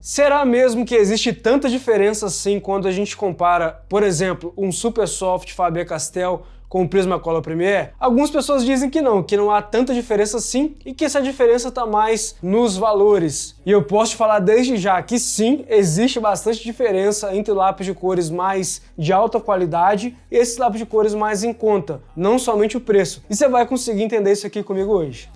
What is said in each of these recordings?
Será mesmo que existe tanta diferença assim quando a gente compara, por exemplo, um Supersoft Faber-Castell com o Prismacolor Premier? Algumas pessoas dizem que não há tanta diferença assim e que essa diferença está mais nos valores. E eu posso te falar desde já que sim, existe bastante diferença entre lápis de cores mais de alta qualidade e esses lápis de cores mais em conta, não somente o preço. E você vai conseguir entender isso aqui comigo hoje.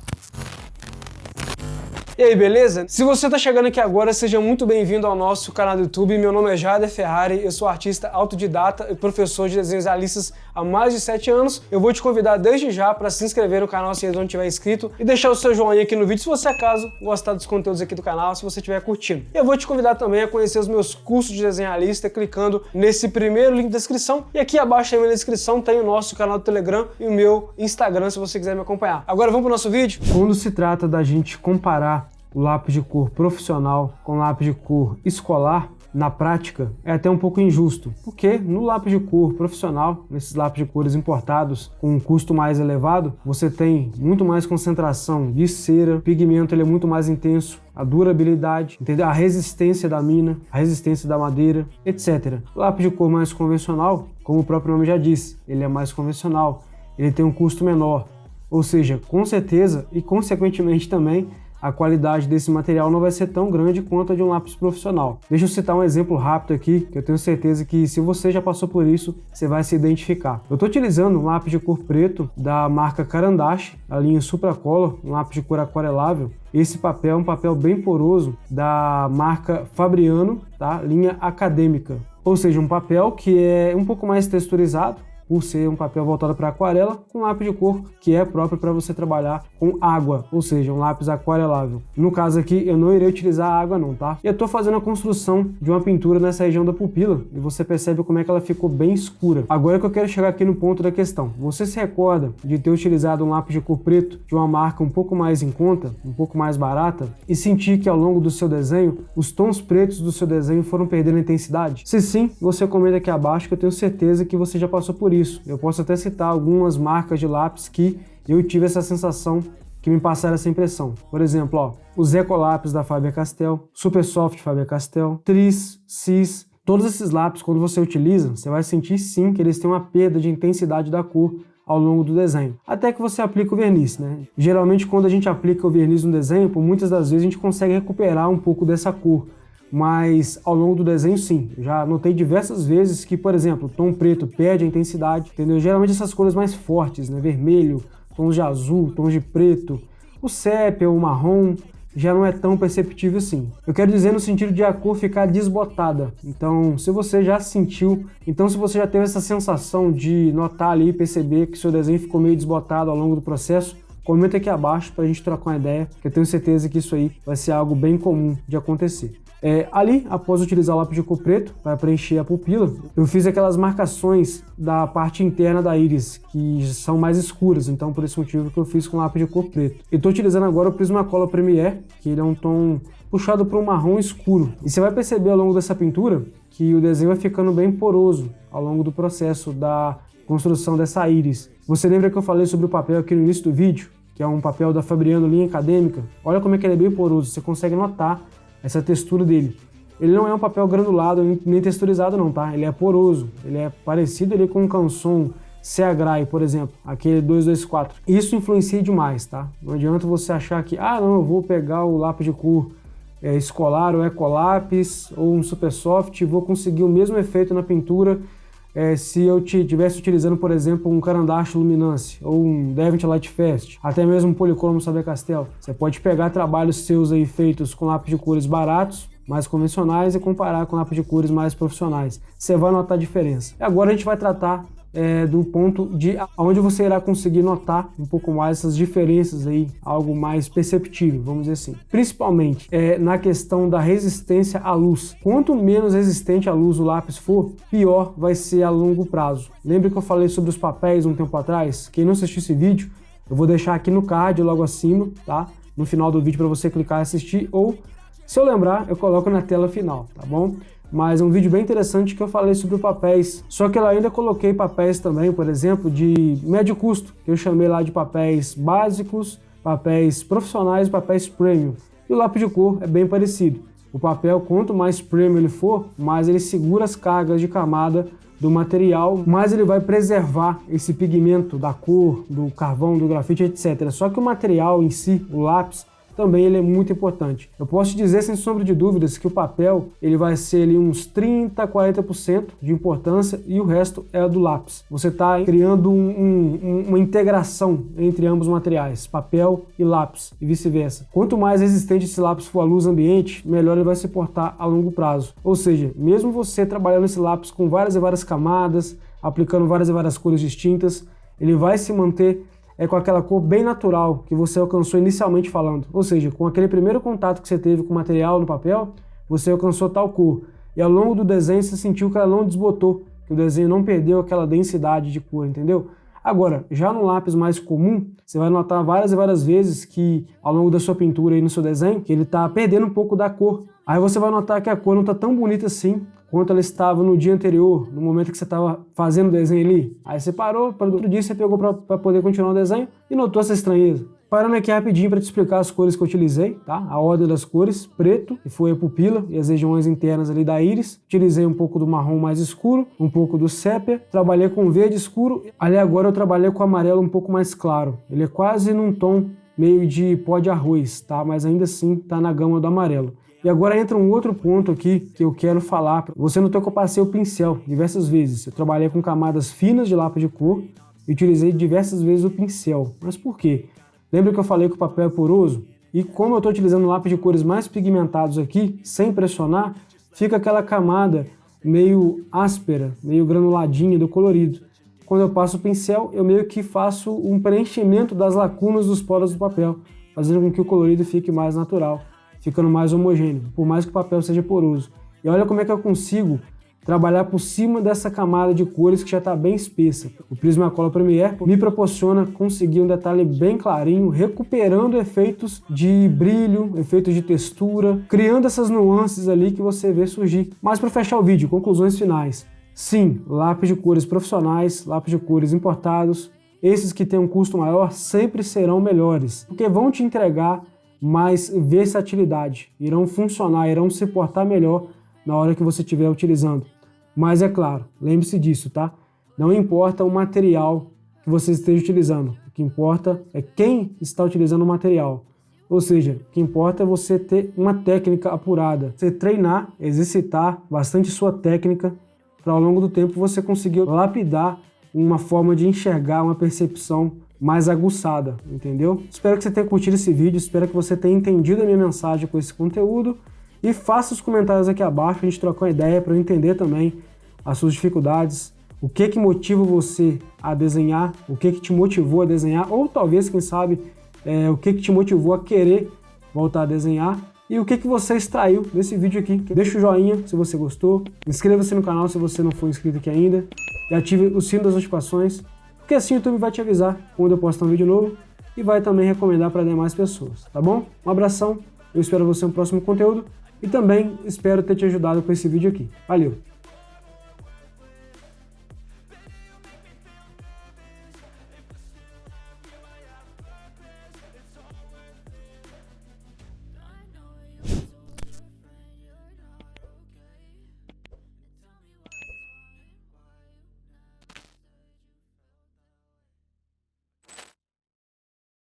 E aí, beleza? Se você tá chegando aqui agora, seja muito bem-vindo ao nosso canal do YouTube. Meu nome é Jader Ferrari, eu sou artista autodidata e professor de desenhos realistas há mais de 7 anos. Eu vou te convidar desde já para se inscrever no canal se ainda não tiver inscrito e deixar o seu joinha aqui no vídeo se você acaso gostar dos conteúdos aqui do canal, se você estiver curtindo. Eu vou te convidar também a conhecer os meus cursos de desenho realista clicando nesse primeiro link da descrição e aqui abaixo também na descrição tem o nosso canal do Telegram e o meu Instagram se você quiser me acompanhar. Agora vamos pro nosso vídeo? Quando se trata da gente comparar o lápis de cor profissional com lápis de cor escolar, na prática, é até um pouco injusto, porque no lápis de cor profissional, nesses lápis de cores importados com um custo mais elevado, você tem muito mais concentração de cera, o pigmento ele é muito mais intenso, a durabilidade, entendeu? A resistência da mina, a resistência da madeira, etc. O lápis de cor mais convencional, como o próprio nome já diz, ele é mais convencional, ele tem um custo menor, ou seja, com certeza e consequentemente também, a qualidade desse material não vai ser tão grande quanto a de um lápis profissional. Deixa eu citar um exemplo rápido aqui, que eu tenho certeza que se você já passou por isso, você vai se identificar. Eu estou utilizando um lápis de cor preto da marca Caran d'Ache, a linha Supracolor, um lápis de cor aquarelável. Esse papel é um papel bem poroso da marca Fabriano, tá? Linha acadêmica. Ou seja, um papel que é um pouco mais texturizado, por ser um papel voltado para aquarela, com lápis de cor que é próprio para você trabalhar com água, ou seja, um lápis aquarelável. No caso aqui, eu não irei utilizar água não, tá? E eu estou fazendo a construção de uma pintura nessa região da pupila, e você percebe como é que ela ficou bem escura. Agora que eu quero chegar aqui no ponto da questão. Você se recorda de ter utilizado um lápis de cor preto de uma marca um pouco mais em conta, um pouco mais barata, e sentir que ao longo do seu desenho, os tons pretos do seu desenho foram perdendo intensidade? Se sim, você comenta aqui abaixo que eu tenho certeza que você já passou por isso. Eu posso até citar algumas marcas de lápis que eu tive essa sensação, que me passaram essa impressão. Por exemplo, ó, os Ecolápis da Faber-Castell, Supersoft Faber-Castell, Tris, Cis, todos esses lápis, quando você utiliza, você vai sentir sim que eles têm uma perda de intensidade da cor ao longo do desenho. Até que você aplica o verniz, né? Geralmente quando a gente aplica o verniz no desenho, por muitas das vezes a gente consegue recuperar um pouco dessa cor. Mas ao longo do desenho sim, já notei diversas vezes que, por exemplo, o tom preto perde a intensidade, entendeu? Geralmente essas cores mais fortes, né? Vermelho, tons de azul, tons de preto, o sépia, o marrom, já não é tão perceptível assim. Eu quero dizer no sentido de a cor ficar desbotada. Então, se você já sentiu, se você já teve essa sensação de notar ali e perceber que seu desenho ficou meio desbotado ao longo do processo, comenta aqui abaixo para a gente trocar uma ideia, que eu tenho certeza que isso aí vai ser algo bem comum de acontecer. Ali, após utilizar o lápis de cor preto para preencher a pupila, eu fiz aquelas marcações da parte interna da íris, que são mais escuras, então por esse motivo que eu fiz com lápis de cor preto. Eu estou utilizando agora o Prismacolor Premier, que ele é um tom puxado para um marrom escuro. E você vai perceber ao longo dessa pintura que o desenho vai ficando bem poroso ao longo do processo da construção dessa íris. Você lembra que eu falei sobre o papel aqui no início do vídeo, que é um papel da Fabriano linha acadêmica? Olha como é que ele é bem poroso, você consegue notar essa textura dele. Ele não é um papel granulado nem texturizado não, tá? Ele é poroso, ele é parecido ali com um Canson Seagrae, por exemplo, aquele 224. Isso influencia demais, tá? Não adianta você achar que, não, eu vou pegar o lápis de cor escolar, ou Ecolápis, ou um Supersoft, e vou conseguir o mesmo efeito na pintura se eu estivesse utilizando, por exemplo, um Caran d'Ache Luminance ou um Devant Lightfast, até mesmo um Polychrome Faber-Castell. Você pode pegar trabalhos seus aí feitos com lápis de cores baratos, mais convencionais, e comparar com lápis de cores mais profissionais. Você vai notar a diferença. E agora a gente vai tratar do ponto de onde você irá conseguir notar um pouco mais essas diferenças aí, algo mais perceptível, vamos dizer assim. Principalmente na questão da resistência à luz. Quanto menos resistente à luz o lápis for, pior vai ser a longo prazo. Lembra que eu falei sobre os papéis um tempo atrás? Quem não assistiu esse vídeo, eu vou deixar aqui no card logo acima, tá? No final do vídeo para você clicar e assistir, ou se eu lembrar, eu coloco na tela final, tá bom? Mas é um vídeo bem interessante que eu falei sobre papéis, só que eu ainda coloquei papéis também, por exemplo, de médio custo, que eu chamei lá de papéis básicos, papéis profissionais e papéis premium. E o lápis de cor é bem parecido. O papel, quanto mais premium ele for, mais ele segura as cargas de camada do material, mais ele vai preservar esse pigmento da cor, do carvão, do grafite, etc. Só que o material em si, o lápis, também ele é muito importante. Eu posso te dizer sem sombra de dúvidas que o papel ele vai ser ali uns 30, 40% de importância e o resto é do lápis. Você está criando uma integração entre ambos os materiais, papel e lápis e vice-versa. Quanto mais resistente esse lápis for à luz ambiente, melhor ele vai se portar a longo prazo. Ou seja, mesmo você trabalhando esse lápis com várias e várias camadas, aplicando várias e várias cores distintas, ele vai se manter com aquela cor bem natural que você alcançou inicialmente falando. Ou seja, com aquele primeiro contato que você teve com o material no papel, você alcançou tal cor. E ao longo do desenho você sentiu que ela não desbotou, que o desenho não perdeu aquela densidade de cor, entendeu? Agora, já no lápis mais comum, você vai notar várias e várias vezes que ao longo da sua pintura e no seu desenho, que ele está perdendo um pouco da cor. Aí você vai notar que a cor não está tão bonita assim quanto ela estava no dia anterior, no momento que você estava fazendo o desenho ali. Aí você parou, para outro dia você pegou para poder continuar o desenho e notou essa estranheza. Parando aqui rapidinho para te explicar as cores que eu utilizei, tá? A ordem das cores: preto, que foi a pupila e as regiões internas ali da íris. Utilizei um pouco do marrom mais escuro, um pouco do sépia. Trabalhei com verde escuro. Ali agora eu trabalhei com amarelo um pouco mais claro. Ele é quase num tom meio de pó de arroz, tá? Mas ainda assim tá na gama do amarelo. E agora entra um outro ponto aqui que eu quero falar. Você notou que eu passei o pincel diversas vezes. Eu trabalhei com camadas finas de lápis de cor e utilizei diversas vezes o pincel. Mas por quê? Lembra que eu falei que o papel é poroso? E como eu estou utilizando lápis de cores mais pigmentados aqui, sem pressionar, fica aquela camada meio áspera, meio granuladinha do colorido. Quando eu passo o pincel, eu meio que faço um preenchimento das lacunas dos poros do papel, fazendo com que o colorido fique mais natural, ficando mais homogêneo, por mais que o papel seja poroso. E olha como é que eu consigo trabalhar por cima dessa camada de cores que já está bem espessa. O Prismacolor Premier me proporciona conseguir um detalhe bem clarinho, recuperando efeitos de brilho, efeitos de textura, criando essas nuances ali que você vê surgir. Mas para fechar o vídeo, conclusões finais. Sim, lápis de cores profissionais, lápis de cores importados, esses que têm um custo maior sempre serão melhores, porque vão te entregar mais versatilidade, irão funcionar, irão se portar melhor na hora que você estiver utilizando. Mas é claro, lembre-se disso, tá? Não importa o material que você esteja utilizando, o que importa é quem está utilizando o material. Ou seja, o que importa é você ter uma técnica apurada, você treinar, exercitar bastante sua técnica para ao longo do tempo você conseguir lapidar uma forma de enxergar, uma percepção mais aguçada, entendeu? Espero que você tenha curtido esse vídeo, espero que você tenha entendido a minha mensagem com esse conteúdo e faça os comentários aqui abaixo para a gente trocar uma ideia, para eu entender também as suas dificuldades, o que motiva você a desenhar, o que te motivou a desenhar, ou talvez, quem sabe, o que te motivou a querer voltar a desenhar e o que você extraiu desse vídeo aqui. Deixa o joinha se você gostou, inscreva-se no canal se você não for inscrito aqui ainda e ative o sino das notificações, porque assim o YouTube vai te avisar quando eu postar um vídeo novo e vai também recomendar para demais pessoas, tá bom? Um abração, eu espero você no próximo conteúdo e também espero ter te ajudado com esse vídeo aqui. Valeu!